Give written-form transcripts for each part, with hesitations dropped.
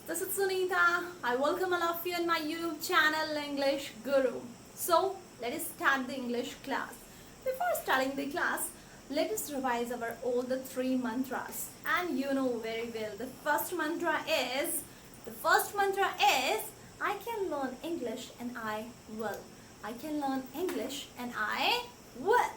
this is Sunita. I welcome all of you on my YouTube channel English Guru. So, let us start the English class. Before starting the class, let us revise our all the three mantras. And you know very well, the first mantra is I can learn English and I will. I can learn English and I will.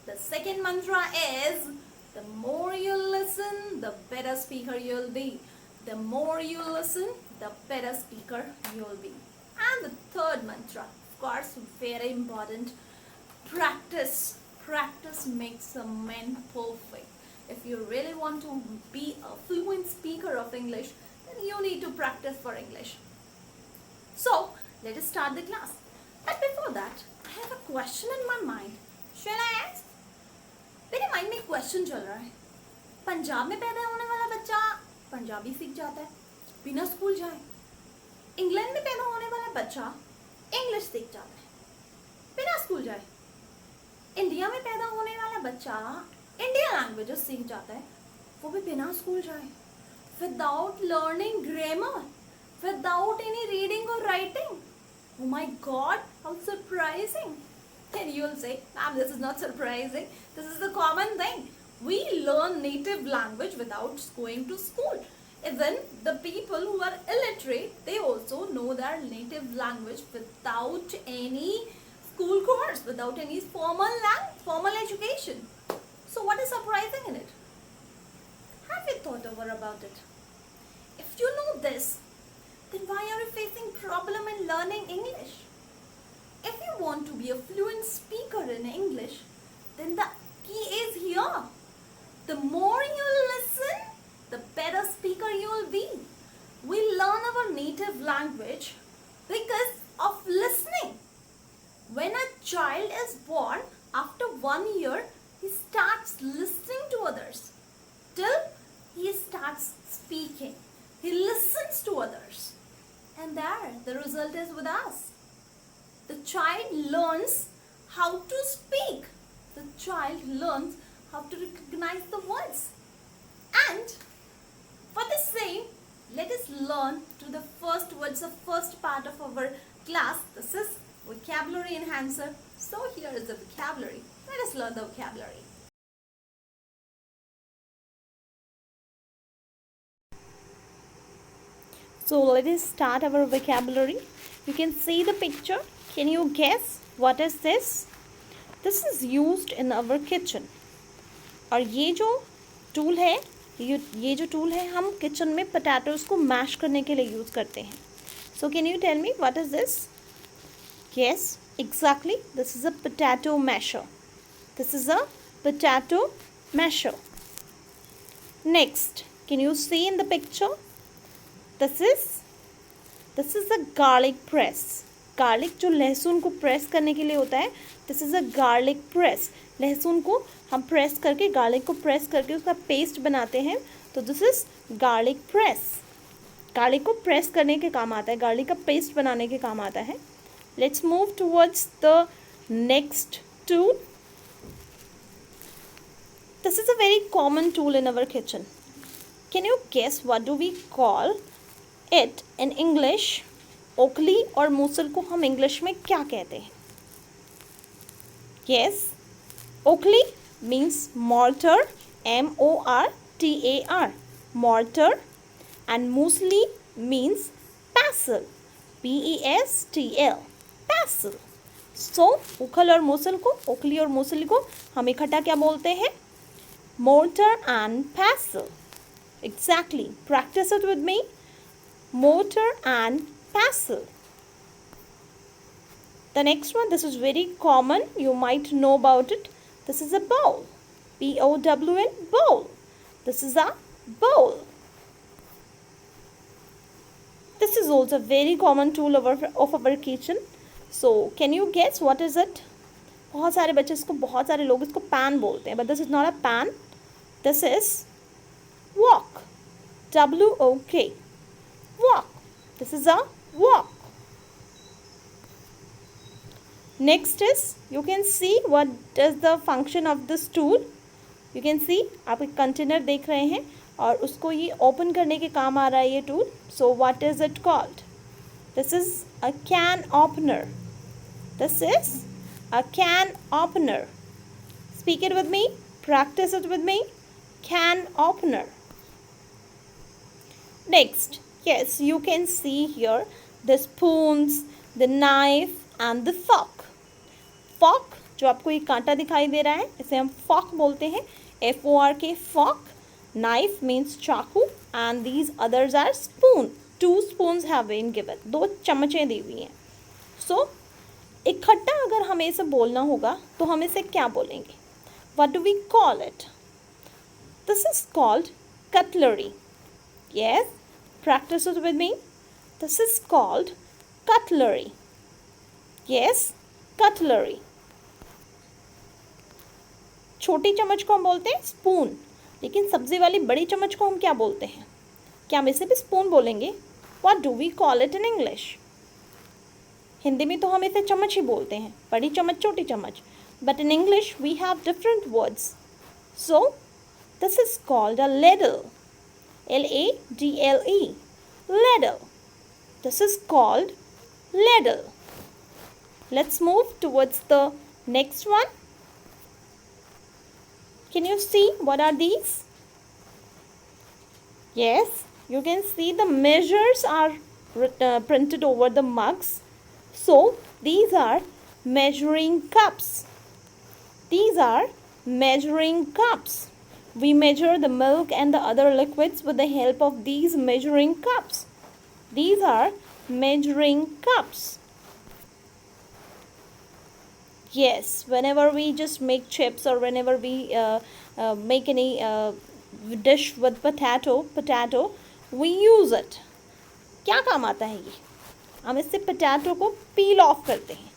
The second mantra is the more you listen, the better speaker you'll be. The more you listen, the better speaker you'll be. And the third mantra, of course, very important, practice. Practice makes a man perfect. If you really want to be a fluent speaker of English, then you need to practice for English. So, let us start the class. But before that, I have a question in my mind. Shall I ask? मेरे mind में question चल रहा है. पंजाब में पैदा होने वाला बच्चा पंजाबी सीख जाता है बिना स्कूल जाए. इंग्लैंड में पैदा होने वाला बच्चा इंग्लिश सीख जाता है बिना स्कूल जाए. इंडिया में पैदा होने वाला बच्चा इंडियन लैंग्वेजेस सीख जाता है वो भी बिना स्कूल जाए. Without learning grammar, without any reading और writing. Oh my God, how surprising. Then you'll say, ma'am, this is not surprising. This is the common thing. We learn native language without going to school. Even the people who are illiterate, they also know their native language without any school course, without any formal education. So what is surprising in it? Have you thought over about it? If you know this, then why are you facing problem in learning English? If you want to be a fluent speaker in English, then the key is here. The more you listen, the better speaker you will be. We learn our native language because of listening. When a child is born, after 1 year, he starts listening to others till he starts speaking. He listens to others. And there, the result is with us. The child learns how to speak. The child learns how to recognize the words. And for the same, let us learn to the first words, the first part of our class. This is vocabulary enhancer. So here is the vocabulary. Let us learn the vocabulary. So let us start our vocabulary. You can see the picture. Can you guess what is this? This is used in our kitchen. और ये जो tool है, ये जो tool है हम kitchen में potatoes को मैश करने के लिए यूज़ करते हैं. So can you tell me what is this? Yes, exactly. This is a potato masher. This is a potato masher. Next, can you see in the picture? This is a garlic press. Garlic जो लहसुन को press करने के लिए होता है, this is a garlic press. लहसुन को हम प्रेस करके, गार्लिक को प्रेस करके उसका पेस्ट बनाते हैं, तो this is garlic press. Garlic को प्रेस करने के काम आता है, गार्लिक का पेस्ट बनाने के काम आता है. Let's move towards the next tool. This is a very common tool in our kitchen. Can you guess what do we call it in English? ओखली और मूसल को हम इंग्लिश में क्या कहते हैं? यस, ओखली means mortar, MORTAR, mortar. And muesli means पैसल, PESTL, पैसल. सो ओखल और मूसल को, ओखली और मूसल को हम इकट्ठा क्या बोलते हैं? मोर्टर एंड पैसल. Exactly. Practice it with me. Mortar and pestle. The next one, this is very common, you might know about it. This is a bowl, BOWL, bowl. This is a bowl. This is also a very common tool of our kitchen. So can you guess what is it? बहुत सारे बच्चे इसको, बहुत सारे लोग इसको pan बोलते हैं, but this is not a pan. This is wok, WOK, wok. This is a wok. Next is, you can see what is the function of this tool. You can see, आप एक container देख रहे हैं और उसको ये open करने के काम आ रहा है ये tool. So what is it called? This is a can opener. This is a can opener. Speak it with me. Practice it with me. Can opener. Next, yes, you can see here the spoons, the knife and the fork. Fork, जो आपको ये कांटा दिखाई दे रहा है, इसे हम fork बोलते हैं. F-O-R-K, fork. Knife means चाकू and these others are spoon. 2 spoons have been given. 2 चम्मचें दी हुई हैं. So, इकट्ठा अगर हमें इसे बोलना होगा तो हम इसे क्या बोलेंगे? What do we call it? This is called cutlery. Yes, practice it with me. This is called cutlery. Yes, cutlery. छोटी चम्मच को हम बोलते हैं स्पून, लेकिन सब्जी वाली बड़ी चम्मच को हम क्या बोलते हैं? क्या हम इसे भी स्पून बोलेंगे? What do we call it in English? Hindi में तो हम इसे चम्मच ही बोलते हैं, बड़ी चम्मच, छोटी चम्मच. But in English we have different words. So this is called a ladle. L-A-D-L-E. Ladle. This is called ladle. Let's move towards the next one. Can you see what are these? Yes, you can see the measures are printed over the mugs. So these are measuring cups. These are measuring cups. We measure the milk and the other liquids with the help of these measuring cups. These are measuring cups. Yes, whenever we just make chips or whenever we make any dish with potato, we use it. क्या काम आता है ये? हम इससे potato को पील of करते हैं.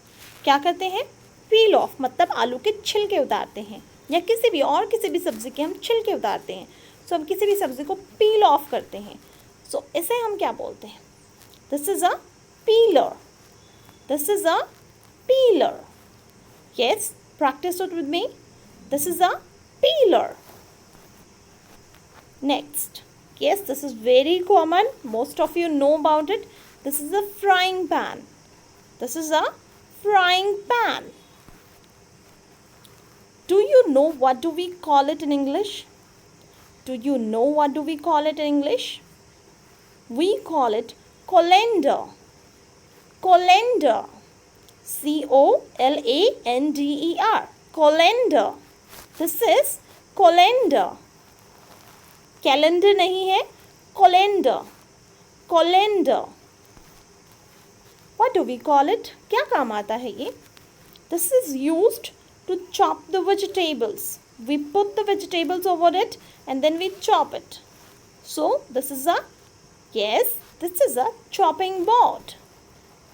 क्या करते हैं? पील ऑफ, मतलब आलू के छिलके उतारते हैं, या किसी भी सब्ज़ी के हम छिलके उतारते हैं. सो हम किसी भी सब्ज़ी को पील ऑफ करते हैं. सो इसे हम क्या बोलते हैं? This is a pillar. This is a pillar. Yes, practice it with me. This is a pillar. Next, yes, this is very common. Most of you know about it. This is a frying pan. This is a frying pan. Do you know what do we call it in English? Do you know what do we call it in English? We call it colander. Colander. C-O-L-A-N-D-E-R. Colander. This is colander. Calendar नहीं है, colander. Colander. What do we call it? क्या काम आता है ये? This is used to chop the vegetables. We put the vegetables over it and then we chop it. So this is a chopping board.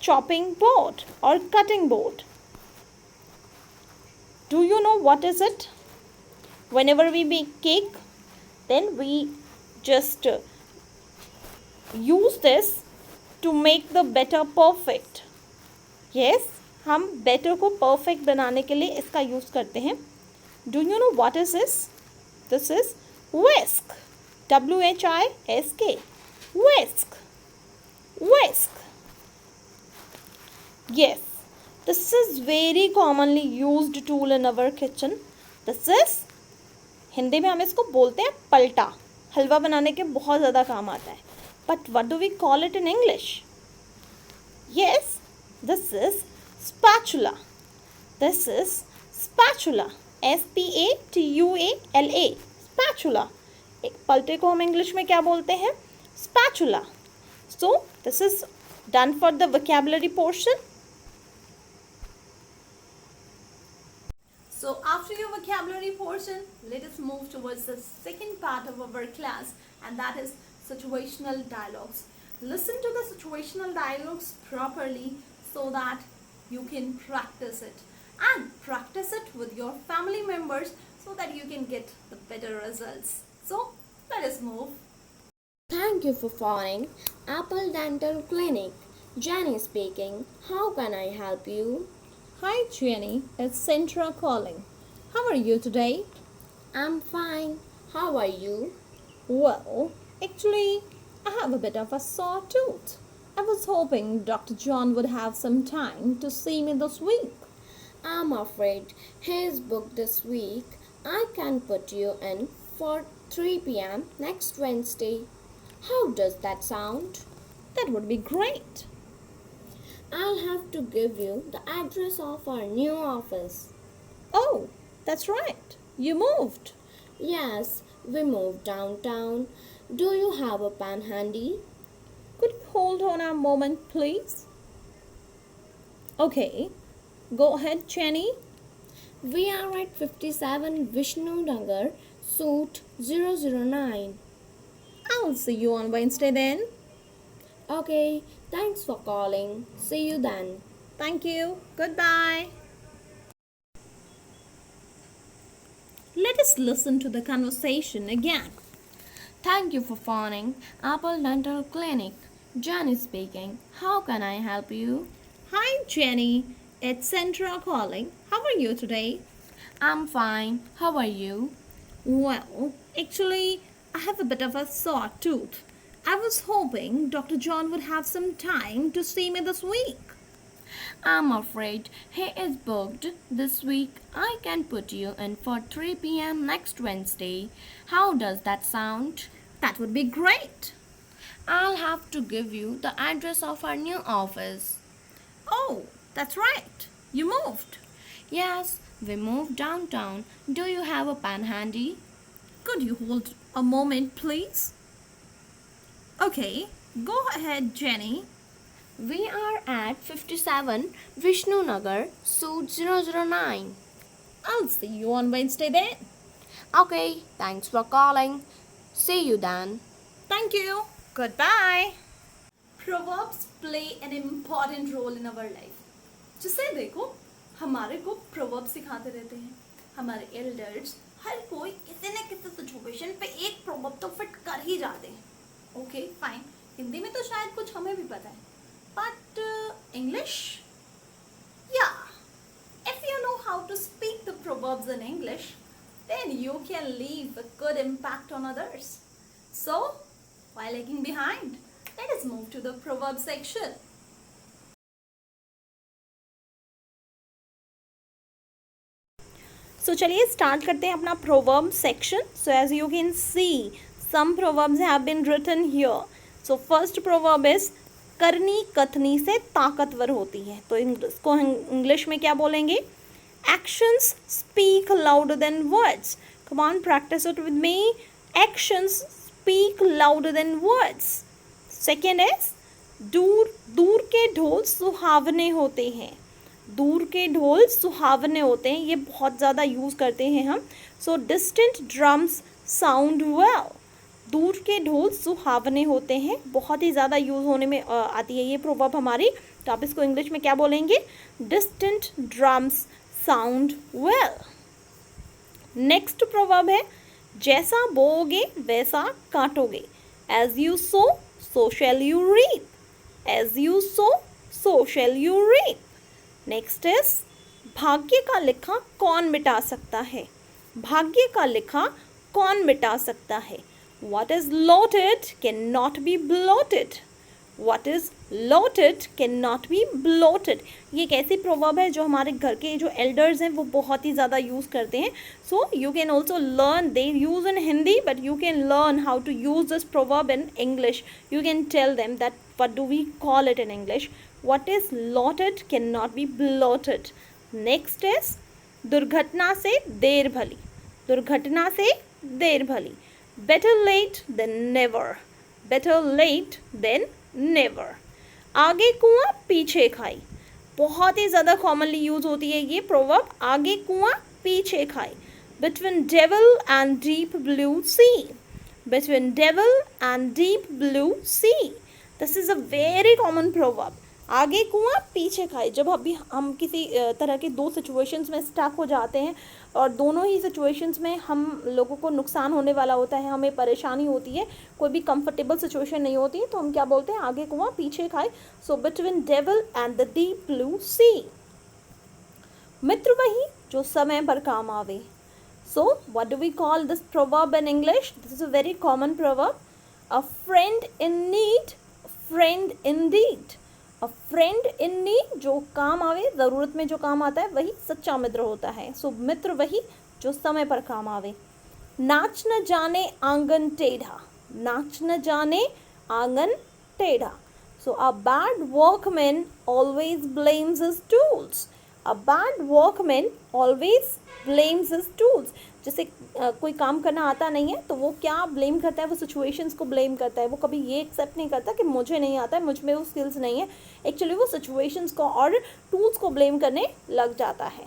Chopping board or cutting board. Do you know what is it? Whenever we make cake, then we just use this to make the batter perfect. Yes, हम batter को perfect बनाने के लिए इसका use करते हैं. Do you know what is this? This is whisk. W-H-I-S-K. Whisk. Whisk. Yes, this is very commonly used tool in our kitchen. This is, Hindi में हम इसको बोलते हैं पलटा. हलवा बनाने के बहुत ज़्यादा काम आता है. But what do we call it in English? Yes, this is spatula. This is spatula. S-P-A-T-U-A-L-A. Spatula. एक पलटे को हम इंग्लिश में क्या बोलते हैं? Spatula. So this is done for the vocabulary portion. So after your vocabulary portion, let us move towards the second part of our class, and that is situational dialogues. Listen to the situational dialogues properly so that you can practice it, and practice it with your family members so that you can get the better results. So let us move. Thank you for phoning Apple Dental Clinic. Jenny speaking. How can I help you? Hi Jenny, it's Centra calling. How are you today? I'm fine. How are you? Well, actually, I have a bit of a sore tooth. I was hoping Dr. John would have some time to see me this week. I'm afraid he's booked this week. I can put you in for 3 p.m. next Wednesday. How does that sound? That would be great. I'll have to give you the address of our new office. Oh, that's right. You moved. Yes, we moved downtown. Do you have a pen handy? Could you hold on a moment, please? Okay, go ahead, Jenny. We are at 57 Vishnu Nagar, Suite 009. I'll see you on Wednesday then. Okay, thanks for calling. See you then. Thank you. Goodbye. Let us listen to the conversation again. Thank you for phoning Apple Dental Clinic. Jenny speaking. How can I help you? Hi, Jenny. It's Sandra calling. How are you today? I'm fine. How are you? Well, actually, I have a bit of a sore tooth. I was hoping Dr. John would have some time to see me this week. I'm afraid he is booked this week. I can put you in for 3 p.m. next Wednesday. How does that sound? That would be great. I'll have to give you the address of our new office. Oh, that's right. You moved. Yes, we moved downtown. Do you have a pen handy? Could you hold a moment, please? Okay, go ahead, Jenny. We are at 57 Vishnu Nagar, Suite 009. I'll see you on Wednesday then. Okay, thanks for calling. See you then. Thank you. Goodbye. Proverbs play an important role in our life. जैसे देखो हमारे को proverb सिखाते रहते हैं हमारे elders हर कोई किसी न किसी सिचुएशन पे एक प्रोवर्ब तो फिट कर ही जाते हैं ओके फाइन हिंदी में तो शायद कुछ हमें भी पता है बट इंग्लिश या if you know how to speak the proverbs in English then you can leave a good impact on others so while lagging behind let us move to the proverb section. So चलिए start करते हैं अपना proverb section. So as you can see, some proverbs have been written here. So first proverb is करनी कथनी से ताकतवर होती है. तो इसको इंग्लिश में क्या बोलेंगे? Actions speak louder than words. Come on, practice it with me. Actions speak louder than words. Second is दूर दूर के ढोल सुहावने होते हैं. दूर के ढोल सुहावने होते हैं ये बहुत ज़्यादा यूज़ करते हैं हम सो डिस्टेंट ड्रम्स साउंड वेल दूर के ढोल सुहावने होते हैं बहुत ही ज़्यादा यूज़ होने में आती है ये प्रोवर्ब हमारी तो आप इसको इंग्लिश में क्या बोलेंगे distant drums sound well next proverb है जैसा बोओगे वैसा काटोगे as you sow shall you reap as you sow shall you reap next is भाग्य का लिखा कौन मिटा सकता है भाग्य का लिखा कौन मिटा सकता है what is allotted can not be bloated what is allotted can not be bloated ये एक ऐसी प्रोवर्ब है जो हमारे घर के जो एल्डर्स हैं वो बहुत ही ज़्यादा यूज़ करते हैं so you can also learn they use in Hindi but you can learn how to use this proverb in English you can tell them that what do we call it in English What is lotted cannot be bloated. Next is दुर्घटना से देर भली दुर्घटना से देर भली Better late than never. Better late than never. आगे कुआं पीछे खाई बहुत ही ज़्यादा कॉमनली यूज होती है ये प्रोवर्ब आगे कुआं पीछे खाई Between devil and deep blue sea. Between devil and deep blue sea. This is a very common proverb. आगे कुआं पीछे खाए जब अभी हम किसी तरह के दो सिचुएशंस में स्टक हो जाते हैं और दोनों ही सिचुएशंस में हम लोगों को नुकसान होने वाला होता है हमें परेशानी होती है कोई भी कंफर्टेबल सिचुएशन नहीं होती तो हम क्या बोलते हैं आगे कुआं पीछे खाए so between devil and the deep blue sea मित्र वही जो समय पर काम आवे So what do we call this proverb in English? This is a very common proverb. A friend in need, friend indeed. A friend in need, जो काम आवे, ज़रूरत में जो काम आता है वही सच्चा मित्र होता है. So मित्र वही जो समय पर काम आवे. नाच न जाने आंगन टेढ़ा, नाच न जाने आंगन टेढ़ा. So a bad workman always blames his tools. A bad workman always blames his tools. जैसे कोई काम करना आता नहीं है तो वो क्या ब्लेम करता है, वो सिचुएशंस को ब्लेम करता है. वो कभी ये एक्सेप्ट नहीं करता कि मुझे नहीं आता है, मुझ में वो स्किल्स नहीं है. एक्चुअली वो सिचुएशंस को और टूल्स को ब्लेम करने लग जाता है.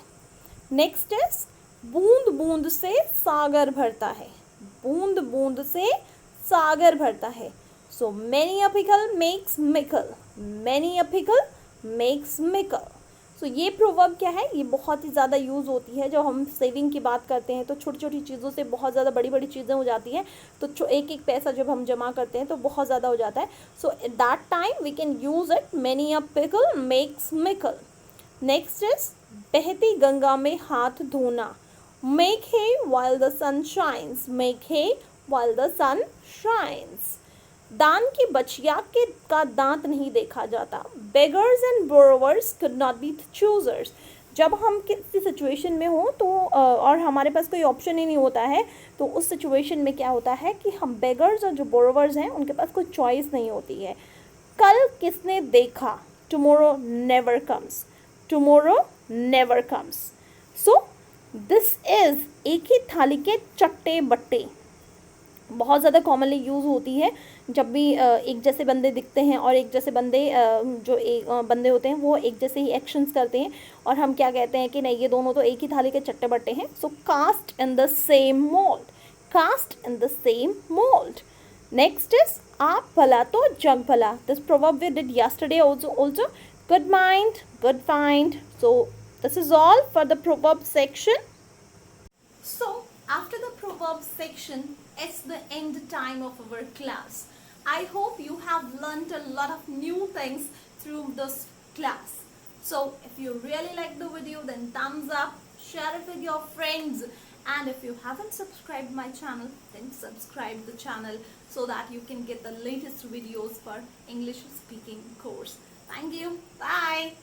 नेक्स्ट इज बूंद बूंद से सागर भरता है. बूंद बूंद से सागर भरता है. So many a pickle makes mickle. Many a pickle makes mickle. So ये प्रोवर्ब क्या है, ये बहुत ही ज़्यादा यूज़ होती है जब हम सेविंग की बात करते हैं. तो छोटी छोटी चीज़ों से बहुत ज़्यादा बड़ी बड़ी चीज़ें हो जाती हैं. तो एक एक पैसा जब हम जमा करते हैं तो बहुत ज़्यादा हो जाता है. So at that time we can use it. Many a pickle makes mickle. Next is बहती गंगा में हाथ धोना. Make hay while the sun shines. Make hay while the sun shines. दान की बचिया के का दांत नहीं देखा जाता. Beggars and borrowers could not be choosers. जब हम किसी सिचुएशन में हो तो और हमारे पास कोई ऑप्शन ही नहीं होता है तो उस सिचुएशन में क्या होता है कि हम बेगर्स और जो बोरोवर्स हैं उनके पास कोई चॉइस नहीं होती है. कल किसने देखा, tomorrow never comes. Tomorrow never comes. So this is एक ही थाली के चट्टे बट्टे बहुत ज़्यादा कॉमनली यूज़ होती है जब भी एक जैसे बंदे दिखते हैं और एक जैसे बंदे जो एक बंदे होते हैं वो एक जैसे ही एक्शंस करते हैं और हम क्या कहते हैं कि नहीं ये दोनों तो एक ही थाली के चट्टे बट्टे हैं. So cast in the same mould. Cast in the same mould. Next is आप भला तो जग भला. This proverb we did yesterday also. Good mind, good find. So this is all for the proverb section. So after the proverb section, it's the end time of our class. I hope you have learnt a lot of new things through this class. So if you really like the video, then thumbs up, share it with your friends, and if you haven't subscribed my channel, then subscribe the channel so that you can get the latest videos for English speaking course. Thank you. Bye.